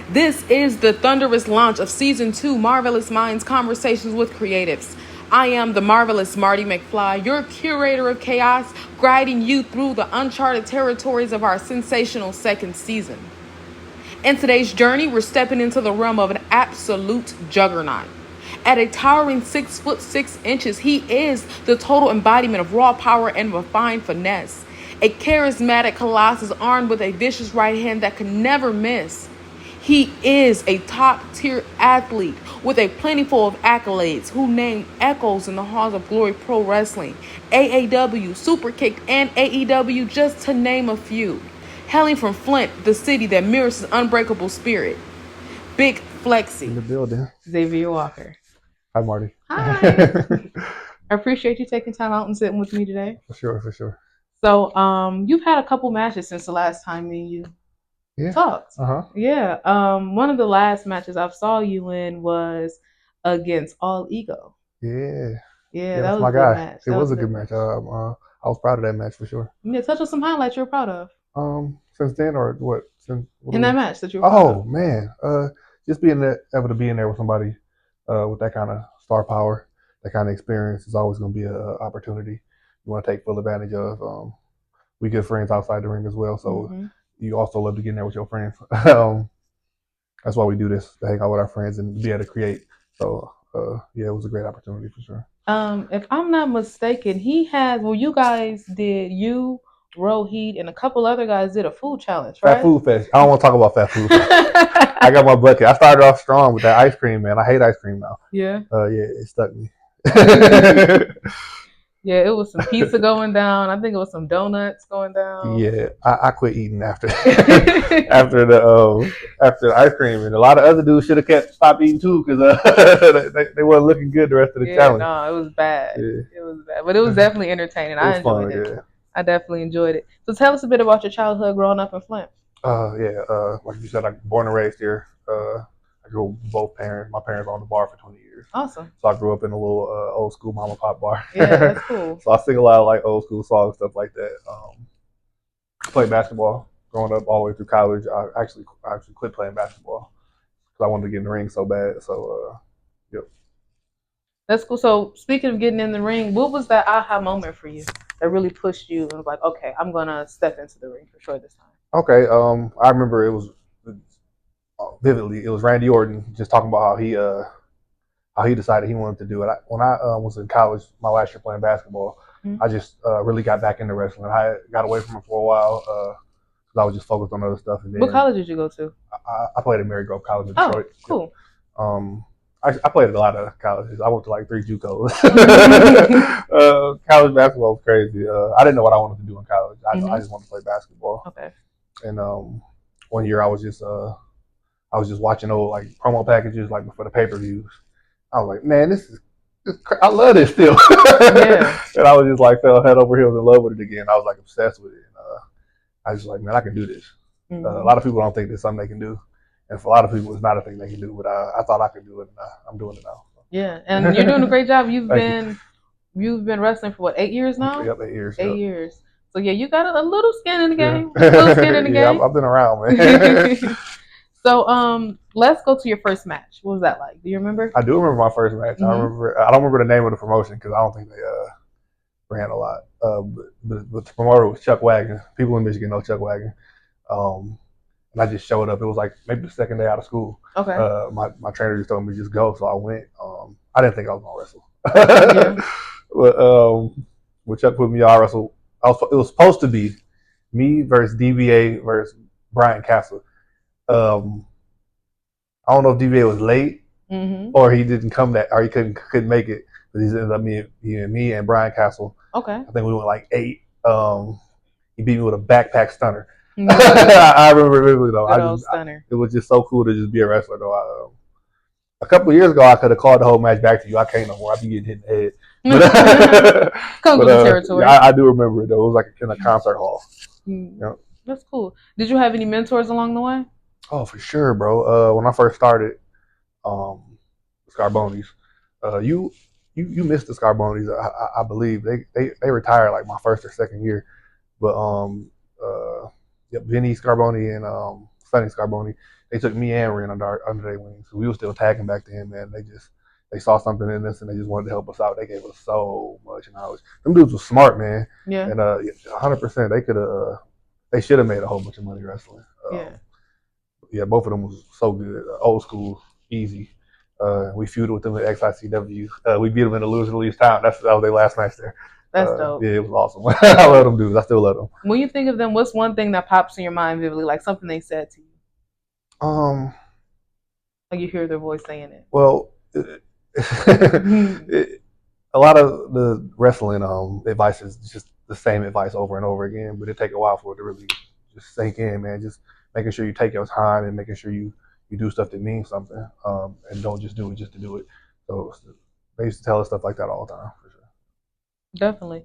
This is the thunderous launch of Season 2 Marvelous Minds Conversations with Creatives. I am the marvelous Marty McFly, your curator of chaos, guiding you through the uncharted territories of our sensational second season. In today's journey, we're stepping into the realm of an absolute juggernaut. At a towering 6'6", he is the total embodiment of raw power and refined finesse. A charismatic Colossus armed with a vicious right hand that can never miss. He is a top-tier athlete with a plentiful of accolades who named echoes in the halls of Glory Pro Wrestling, AAW, Superkick, and AEW, just to name a few. Hailing from Flint, the city that mirrors his unbreakable spirit. Big Flexy. In the building. Xavier Walker. Hi, Marty. Hi. I appreciate you taking time out and sitting with me today. For sure. So, you've had a couple matches since the last time me and you talked. Yeah. One of the last matches I saw you in was against All Ego. Yeah, that was my a good guy. match. It was a good match. I was proud of that match for sure. Yeah, touch on some highlights you're proud of. Since then or what? In that match that you were proud of. Oh man, just able to be in there with somebody with that kind of star power, that kind of experience is always going to be an opportunity you want to take full advantage of. We good friends outside the ring as well, so you also love to get in there with your friends. That's why we do this, to hang out with our friends and be able to create. So it was a great opportunity for sure. If I'm not mistaken, you guys did, Rohit, and a couple other guys did a food challenge, right? Fat Food Fest. I don't want to talk about Fat Food Fest. I got my bucket. I started off strong with that ice cream, man. I hate ice cream now. Yeah. It stuck me. Yeah, it was some pizza going down. I think it was some donuts going down. Yeah, I quit eating after after the ice cream, and a lot of other dudes should have stopped eating too because they weren't looking good the rest of the challenge. No, it was bad. Yeah. It was bad, but it was definitely entertaining. I enjoyed it. Yeah. I definitely enjoyed it. So tell us a bit about your childhood growing up in Flint. Like you said, I'm born and raised here. I grew up with both parents. My parents owned the bar for 20 years. Awesome. So I grew up in a little old school mom and pop bar. Yeah, that's cool. So I sing a lot of like old school songs, stuff like that. Played basketball growing up all the way through college. I actually quit playing basketball because I wanted to get in the ring so bad. So, yep. That's cool. So speaking of getting in the ring, what was that aha moment for you that really pushed you and was like, okay, I'm gonna step into the ring for sure this time? Okay. I remember it was vividly. It was Randy Orton just talking about how he decided he wanted to do it. When I was in college, my last year playing basketball, I just really got back into wrestling. I got away from it for a while because I was just focused on other stuff. And then, what college did you go to? I played at Marygrove College in Detroit. Oh, cool. I played at a lot of colleges. I went to like 3 JUCOs. College basketball was crazy. I didn't know what I wanted to do in college. I just wanted to play basketball. Okay. And one year I was just watching old like promo packages like for the pay-per-views. I was like, man, I love this still. Yeah. And I was just like fell head over heels in love with it again. I was like obsessed with it. And, I was just like, man, I can do this. A lot of people don't think there's something they can do. And for a lot of people, it's not a thing they can do. But I thought I could do it, and I'm doing it now. Yeah, and you're doing a great job. You've been wrestling for what, 8 years now? Yep, 8 years. 8 years. So yeah, you got a little skin in the game. A little skin in the game. I've been around, man. So let's go to your first match. What was that like? Do you remember? I do remember my first match. I don't remember the name of the promotion because I don't think they ran a lot. But the promoter was Chuck Wagon. People in Michigan know Chuck Wagon. And I just showed up. It was like maybe the second day out of school. Okay. My trainer just told me to just go, so I went. I didn't think I was gonna wrestle. But when Chuck put me on, I wrestled. It was supposed to be me versus DBA versus Brian Castle. I don't know if DBA was late or he didn't come or he couldn't make it. But he ended up me and Brian Castle. Okay. I think we went like 8. He beat me with a backpack stunner. I remember vividly though. It was just so cool to just be a wrestler though. A couple of years ago, I could have called the whole match back to you. I can't no more. I'd be getting hit in the head. Come with the territory. I do remember it though. It was like in a concert hall. Yep. That's cool. Did you have any mentors along the way? Oh, for sure, bro. When I first started, Scarbonis, you missed the Scarbonis. I believe they retired like my first or second year, but Vinny Scarboni and Sonny Scarboni, they took me and Ren under their wings. So we were still tagging back then, man. They saw something in us and they just wanted to help us out. They gave us so much knowledge. Them dudes were smart, man. Yeah. And 100%, they should have made a whole bunch of money wrestling. Yeah, both of them was so good. Old school, easy. We feuded with them at XICW. We beat them in the Loser Leaves Town. That was their last match there. That's dope. Yeah, it was awesome. I love them dudes. I still love them. When you think of them, what's one thing that pops in your mind vividly, like something they said to you? Like you hear their voice saying it. Well, a lot of the wrestling advice is just the same advice over and over again, but it take a while for it to really just sink in, man. Just making sure you take your time and making sure you do stuff that means something, and don't just do it just to do it. So they used to tell us stuff like that all the time, for sure. Definitely.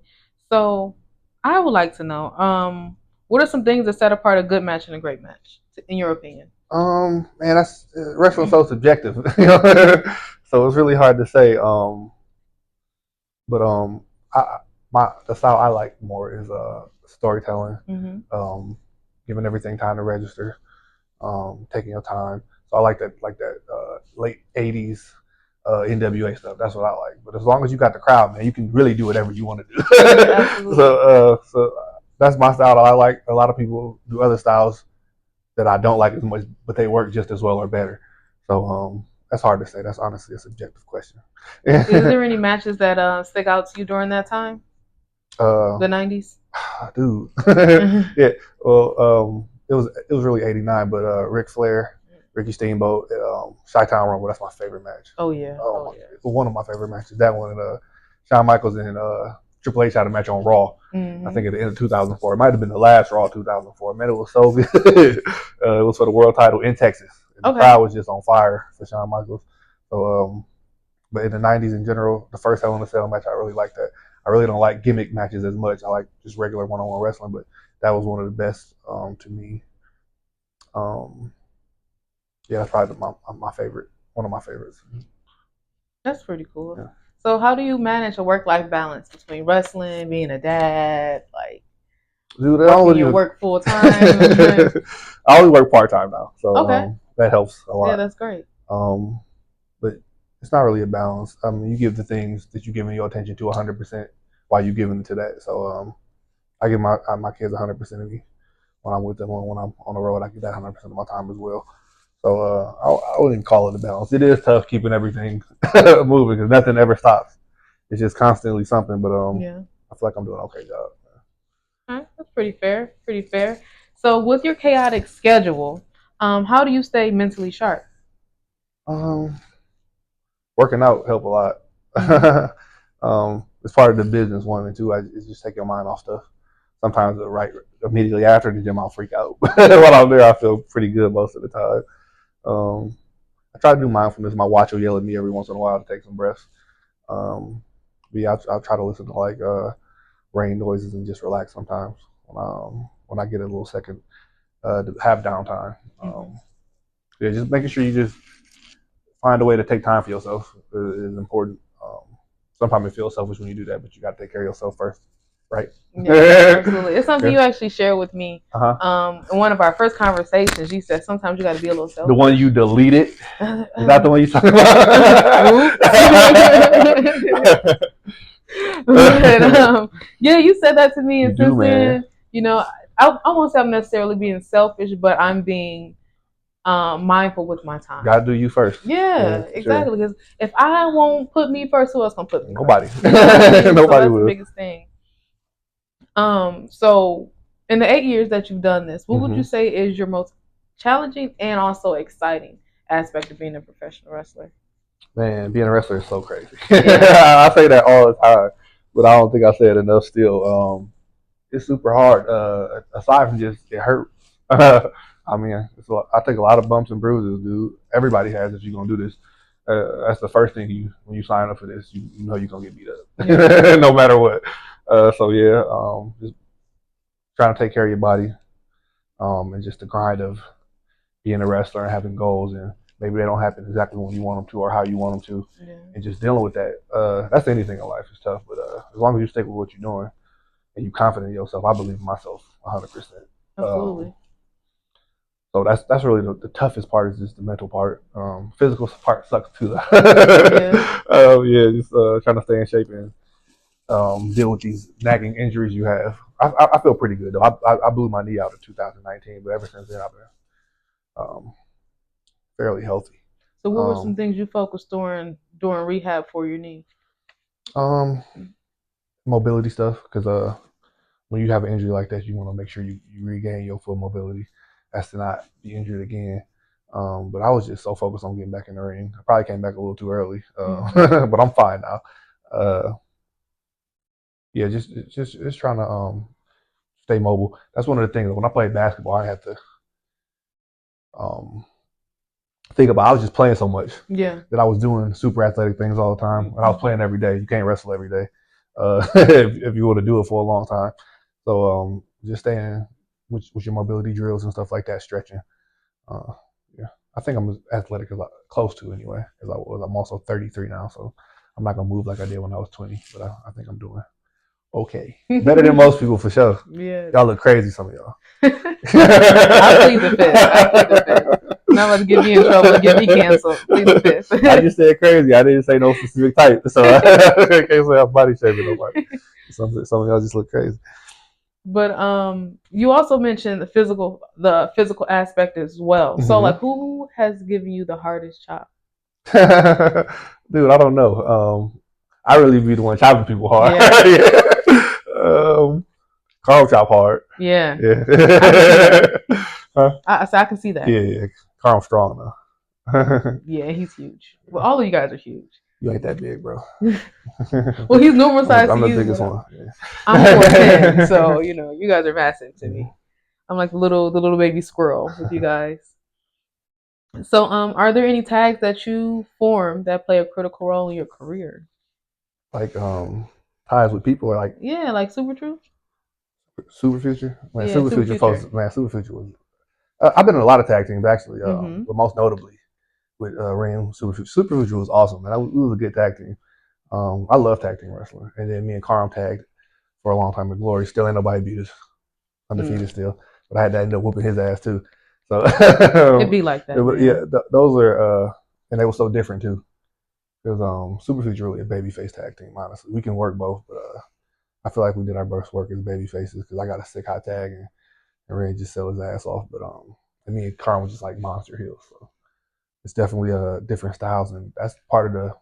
So I would like to know, what are some things that set apart a good match and a great match, in your opinion? Man, that's wrestling's so subjective, so it's really hard to say. But the style I like more is storytelling, giving everything time to register, taking your time. So I like that late '80s NWA stuff. That's what I like. But as long as you got the crowd, man, you can really do whatever you want to do. So that's my style that I like. A lot of people do other styles that I don't like as much, but they work just as well or better. So that's hard to say. That's honestly a subjective question. Is there any matches that stick out to you during that time? The '90s, dude. Yeah. Well, it was really '89, but Ric Flair, Ricky Steamboat, Chi-Town Rumble. That's my favorite match. Oh yeah. One of my favorite matches. That one and Shawn Michaels and Triple H had a match on Raw. I think at the end of 2004. It might have been the last Raw 2004. Man, it was so good. It was for the world title in Texas. The crowd was just on fire for Shawn Michaels. So, but in the '90s in general, the first Hell in a Cell match, I really like that. I really don't like gimmick matches as much. I like just regular one-on-one wrestling, but that was one of the best to me. Yeah, that's probably my favorite. One of my favorites. That's pretty cool. Yeah. So how do you manage a work-life balance between wrestling, being a dad, like work full time? I only work part-time now, so that helps a lot. Yeah, that's great. But it's not really a balance. You give the things that you're giving your attention to 100% while you're giving it to that. So I give my kids 100% of me when I'm with them. When I'm on the road, I give that 100% of my time as well. So I wouldn't even call it a balance. It is tough keeping everything moving because nothing ever stops. It's just constantly something. But I feel like I'm doing an okay job. All right, that's pretty fair. Pretty fair. So with your chaotic schedule, how do you stay mentally sharp? Working out help a lot. It's part of the business one and two. It's just take your mind off stuff. Sometimes right immediately after the gym, I'll freak out. While I'm there, I feel pretty good most of the time. I try to do mindfulness. My watch will yell at me every once in a while to take some breaths. I'll try to listen to like rain noises and just relax sometimes when I get a little second to have downtime. Yeah, just making sure you just find a way to take time for yourself is important. Sometimes it feels selfish when you do that, but you got to take care of yourself first, right? Yeah, absolutely. It's something you actually shared with me in one of our first conversations. You said sometimes you got to be a little selfish. The one you deleted? Is that the one you talking about? But, yeah, you said that to me, and since then, I won't say I'm necessarily being selfish, but I'm being mindful with my time. Gotta do you first. Yeah, exactly. Because if I won't put me first, who else gonna put me? Nobody. First? Nobody so that's will. The biggest thing. So in the 8 years that you've done this, what would you say is your most challenging and also exciting aspect of being a professional wrestler? Man, being a wrestler is so crazy. I say that all the time, but I don't think I say it enough still. It's super hard. Aside from just it hurts. I mean, I take a lot of bumps and bruises, dude. Everybody has if you're gonna do this. That's the first thing when you sign up for this, you know you're gonna get beat up, no matter what. So yeah, just trying to take care of your body, and just the grind of being a wrestler and having goals, and maybe they don't happen exactly when you want them to or how you want them to, and just dealing with that. That's anything in life is tough, but as long as you stick with what you're doing and you're confident in yourself, I believe in myself 100%. Absolutely. So that's really the toughest part is just the mental part. Physical part sucks too. Just trying to stay in shape and deal with these nagging injuries you have. I feel pretty good though. I blew my knee out in 2019, but ever since then I've been fairly healthy. So what were some things you focused during rehab for your knee? Mobility stuff, because when you have an injury like that, you want to make sure you regain your full mobility, as to not be injured again. But I was just so focused on getting back in the ring. I probably came back a little too early, but I'm fine now. Just trying to stay mobile. That's one of the things. When I played basketball, I had to think about. I was just playing so much that I was doing super athletic things all the time, and I was playing every day. You can't wrestle every day if you want to do it for a long time. So just staying with your mobility drills and stuff like that, stretching. I think I'm as athletic as close to anyway as I was. I'm also 33 now, so I'm not gonna move like I did when I was 20, but I think I'm doing okay, better than most people for sure. Yeah, y'all look crazy, some of y'all. I plead the fifth. Not about to get me in trouble and get me canceled. Plead the fifth. I just said crazy. I didn't say no specific type, so I can't say I'm body shaming nobody. Some of y'all just look crazy. But you also mentioned the physical aspect as well. So like, who has given you the hardest chop? Dude, I don't know. I really be the one chopping people hard. Carl chop hard. Yeah. Huh? I can see that. Yeah. Carl's strong though. Yeah, he's huge. Well, all of you guys are huge. You ain't that big, bro. Well, he's normal size to you. I'm the biggest one. Yeah. I'm 4'10", so you guys are massive to me. I'm like the little baby squirrel with you guys. So, are there any tags that you form that play a critical role in your career? Like ties with people, or like like Super True, Super Future. Man, Super Future was. I've been in a lot of tag teams actually, but most notably with Ring Super Future. Super Future was awesome, man. It was a good tag team. I love tag team wrestling, and then me and Carl tagged for a long time with Glory. Still ain't nobody beat us, undefeated still. But I had to end up whooping his ass too. So it'd be like that. Those are and they were so different too. Because Super Future really a babyface tag team. Honestly, we can work both, but I feel like we did our best work as baby faces because I got a sick hot tag and Ray just sell his ass off. But and me and Carl was just like monster heels. So it's definitely different styles, and that's part of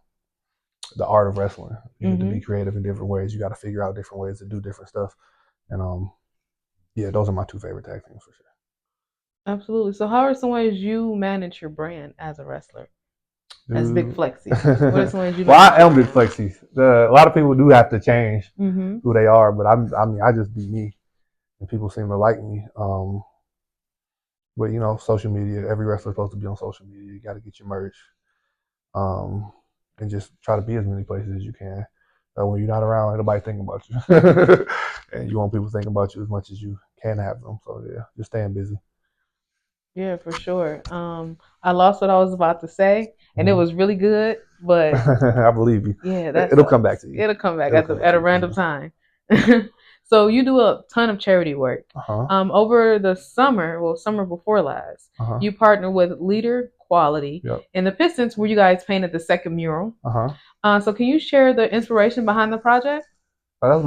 the art of wrestling. You need to be creative in different ways. You got to figure out different ways to do different stuff. And those are my two favorite tag teams for sure. Absolutely. So how are some ways you manage your brand as a wrestler? As Big Flexy. What are some ways you Well, I am Big Flexy. A lot of people do have to change who they are, but I just be me, and people seem to like me. But social media. Every wrestler's supposed to be on social media. You got to get your merch, and just try to be as many places as you can. When you're not around, ain't nobody thinking about you, and you want people thinking about you as much as you can have them. So yeah, just staying busy. Yeah, for sure. I lost what I was about to say, and it was really good, but I believe you. Yeah, it'll come back to you. It'll come back at a random time. So you do a ton of charity work. Over the summer before last, you partnered with Leader Quality and the Pistons, where you guys painted the second mural. So can you share the inspiration behind the project? That was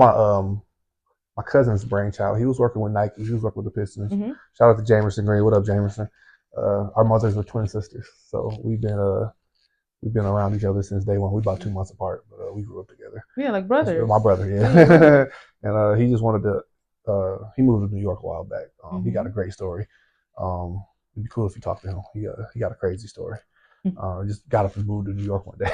my cousin's brainchild. He was working with Nike. He was working with the Pistons. Shout out to Jamerson Green. What up, Jamerson? Our mothers were twin sisters, so we've been around each other since day one. We're about 2 months apart, but we grew up together. Yeah, like brothers. My brother, yeah. And he just wanted to. He moved to New York a while back. He got a great story. It'd be cool if you talk to him. He got a crazy story. Just got up and moved to New York one day.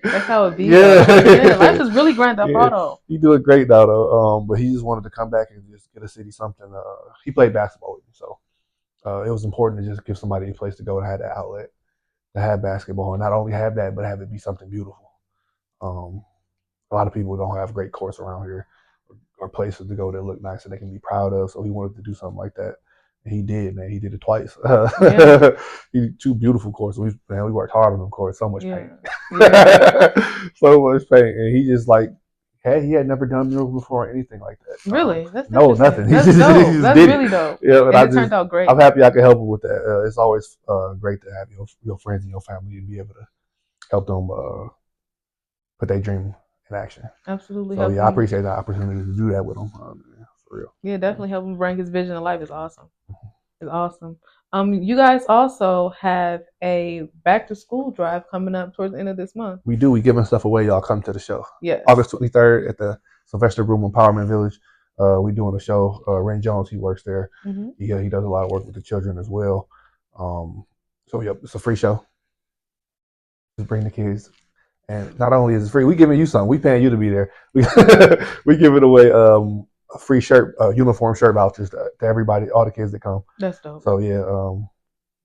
That's how it be. Yeah, life is really grand up auto. He doing great now though. But he just wanted to come back and just get a city something. He played basketball with me, so it was important to just give somebody a place to go and have that outlet to have basketball, and not only have that, but have it be something beautiful. A lot of people don't have great courts around here or places to go that look nice and they can be proud of. So he wanted to do something like that. And he did, man. He did it twice. He did 2 beautiful courts. We worked hard on them courts. So much paint. So much paint. And he just he had never done murals before or anything like that. Really? That's nothing. That's dope. That's really dope. Yeah, and it turned out great. I'm happy I could help him with that. It's always great to have your friends and your family and be able to help them put their dream in action. Absolutely. So I appreciate the opportunity to do that with him. For real. Yeah, definitely help him bring his vision to life. It's awesome. It's awesome. You guys also have a back to school drive coming up towards the end of this month. We do. We giving stuff away. Y'all come to the show. Yes. August 23rd at the Sylvester Broom Empowerment Village. We doing a show. Ren Jones, he works there. Mm-hmm. He does a lot of work with the children as well. So yep, it's a free show. Just bring the kids. And not only is it free, we giving you something. We paying you to be there. We giving away a free shirt, uniform shirt vouchers to everybody, all the kids that come. That's dope. So yeah,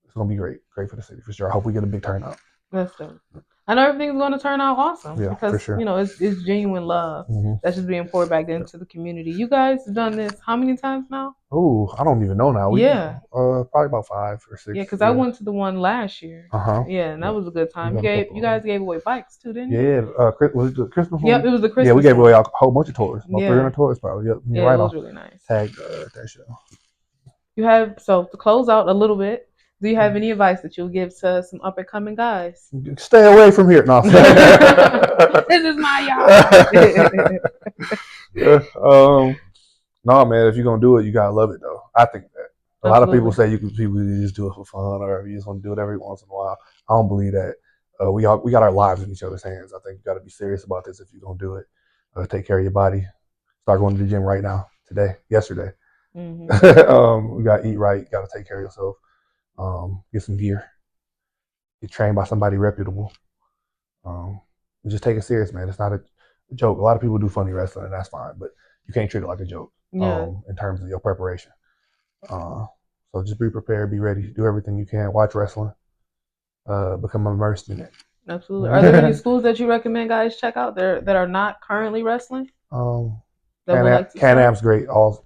it's gonna be great for the city for sure. I hope we get a big turnout. That's dope. I know everything's going to turn out awesome because for sure. It's genuine love that's just being poured back into the community. You guys have done this how many times now? Oh, I don't even know now. Probably about 5 or 6. Yeah, because I went to the one last year. Yeah, and that was a good time. You guys gave away bikes too, didn't you? Yeah, was it the Christmas one? Yep, it was the Christmas. Yeah, we gave away a whole bunch of toys. 300 toys probably. Yep. Yeah, it was really nice. Tagged that show. You have to close out a little bit. Do you have any advice that you'll give to some up and coming guys? Stay away from here. No, this is my yard. No, man. If you're gonna do it, you gotta love it, though. I think that a lot of people say people just do it for fun, or you just want to do it every once in a while. I don't believe that. We got our lives in each other's hands. I think you got to be serious about this if you're gonna do it. Take care of your body. Start going to the gym right now. Yesterday. Mm-hmm. We gotta eat right. Got to take care of yourself. Get some gear. Get trained by somebody reputable. Just take it serious, man. It's not a joke. A lot of people do funny wrestling, and that's fine, but you can't treat it like a joke. In terms of your preparation. So just be prepared, be ready, do everything you can. Watch wrestling. Become immersed in it. Absolutely. Are there any schools that you recommend guys check out there that are not currently wrestling? Can-Am's great. Of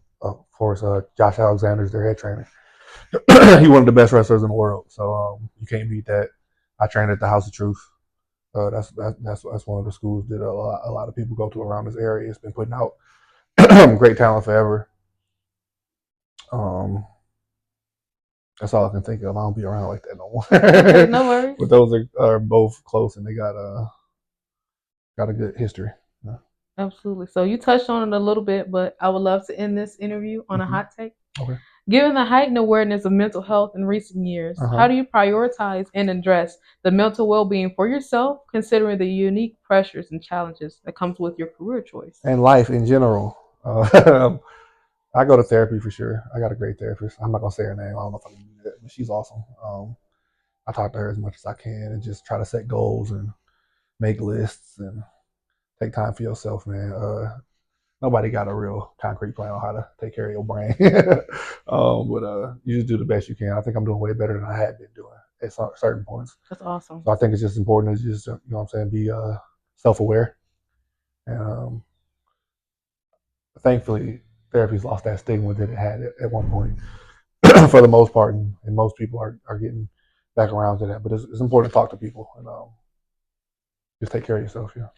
course, Josh Alexander's their head trainer. He's one of the best wrestlers in the world, so you can't beat that. I trained at the House of Truth. That's one of the schools that a lot of people go to around this area. It's been putting out great talent forever. That's all I can think of. I don't be around like that no more. Okay, no worries. But those are both close, and they got a good history. Yeah. Absolutely. So you touched on it a little bit, but I would love to end this interview on a hot take. Okay. Given the heightened awareness of mental health in recent years, how do you prioritize and address the mental well-being for yourself, considering the unique pressures and challenges that comes with your career choice? And life in general. I go to therapy for sure. I got a great therapist. I'm not going to say her name. I don't know if I can do that, but she's awesome. I talk to her as much as I can and just try to set goals and make lists and take time for yourself, man. Nobody got a real concrete plan on how to take care of your brain. But you just do the best you can. I think I'm doing way better than I had been doing at certain points. That's awesome. So I think it's just important to just, you know what I'm saying, be self-aware. And thankfully, therapy's lost that stigma that it had at one point for the most part. And most people are getting back around to that. But it's important to talk to people and just take care of yourself. Yeah.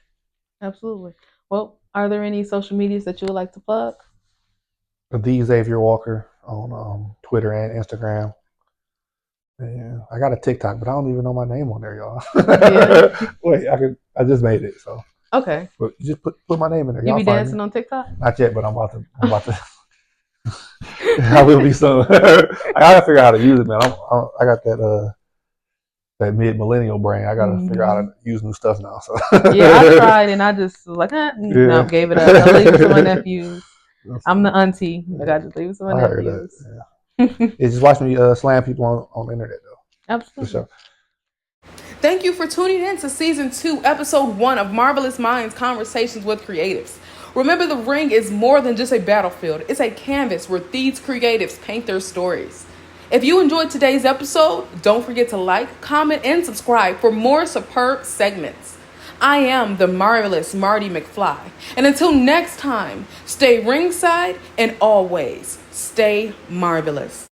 Absolutely. Well, are there any social medias that you would like to plug? The Xavier Walker on Twitter and Instagram. Yeah, I got a TikTok, but I don't even know my name on there, y'all. Yeah. Wait, I just made it, so. Okay. But just put my name in there. You be dancing on TikTok? Not yet, but I'm about to. I will be soon. I gotta figure out how to use it, man. I got that mid-millennial brain. I gotta figure out how to use new stuff now. So yeah, I tried and I just was like, no, gave it up. I'll leave it to my nephews. I'm the auntie. I got to leave it to my nephews. Yeah, just watch me slam people on the internet though. Absolutely. For sure. Thank you for tuning in to Season 2, Episode 1 of Marvelous Minds Conversations with Creatives. Remember, the ring is more than just a battlefield. It's a canvas where these creatives paint their stories. If you enjoyed today's episode, don't forget to like, comment, and subscribe for more superb segments. I am the marvelous Marty McFly. And until next time, stay ringside and always stay marvelous.